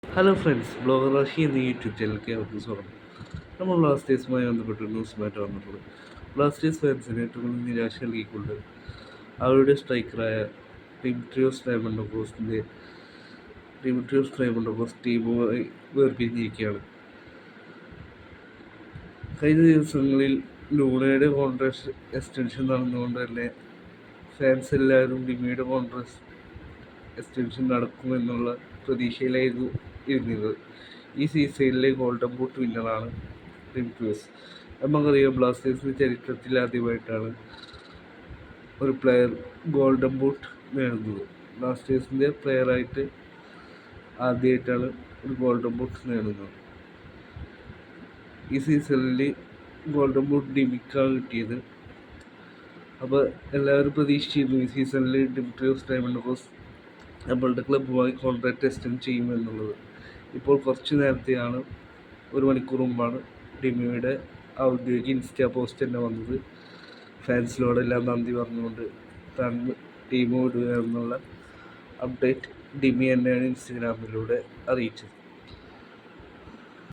Hello friends, blogger Rashi എന്ന YouTube ചാനലിലേക്ക് അവർക്ക് സ്വാഗതം. നമ്മൾ ബ്ലാസ്റ്റേഴ്സുമായി ബന്ധപ്പെട്ട് ന്യൂസുമായിട്ട് വന്നിട്ടുള്ളത്. ബ്ലാസ്റ്റേഴ്സ് ഫാൻസിന് ഏറ്റവും കൂടുതൽ നിരാശ നൽകിക്കൊണ്ട് അവരുടെ സ്ട്രൈക്കറായ ഡിമിട്രിയോസ് ട്രൈമണ്ടോക്കോസ് ടീമുമായി വേർപിരിഞ്ഞിരിക്കുകയാണ്. കഴിഞ്ഞ ദിവസങ്ങളിൽ ലൂണയുടെ കോൺട്രാക്ട് എക്സ്റ്റൻഷൻ നടന്നുകൊണ്ട് തന്നെ ഫാൻസ് എല്ലാവരും ഡിമിയുടെ കോൺട്രാക്ട് എക്സ്റ്റൻഷൻ നടക്കുമെന്നുള്ള പ്രതീക്ഷയിലായിരുന്നു ഇരുന്നത്. ഈ സീസണിലെ ഗോൾഡൻ ബൂട്ട് വിന്നറാണ് ഡിമിട്രിയോസ്. നമുക്കറിയാം, ബ്ലാസ്റ്റേഴ്സിൻ്റെ ചരിത്രത്തിൽ ആദ്യമായിട്ടാണ് ഒരു പ്ലെയർ ഗോൾഡൻ ബൂട്ട് നേടുന്നത്. ബ്ലാസ്റ്റേഴ്സിൻ്റെ പ്ലെയറായിട്ട് ആദ്യമായിട്ടാണ് ഒരു ഗോൾഡൻ ബൂട്ട് നേടുന്നത്. ഈ സീസണിൽ ഗോൾഡൻ ബൂട്ട് ഡിമിക്കാണ് കിട്ടിയത്. അപ്പോൾ എല്ലാവരും പ്രതീക്ഷിച്ചിരുന്നു ഈ സീസണിൽ ഡിമിട്രിയോസ് ട്രൈമണ്ടോക്കോസ് നമ്മളുടെ ക്ലബ്ബുമായി കോൺട്രാക്ട് എക്സ്റ്റെൻഡ് ചെയ്യുമെന്നുള്ളത്. ഇപ്പോൾ കുറച്ച് നേരത്തെയാണ്, ഒരു മണിക്കൂർ മുമ്പാണ് ഡിമിയുടെ ഔദ്യോഗിക ഇൻസ്റ്റാ പോസ്റ്റ് തന്നെ വന്നത്. ഫാൻസിനോടെല്ലാം നന്ദി പറഞ്ഞുകൊണ്ട് താൻ ടീം വിടുക എന്നുള്ള അപ്ഡേറ്റ് ഡിമി തന്നെയാണ് ഇൻസ്റ്റഗ്രാമിലൂടെ അറിയിച്ചത്.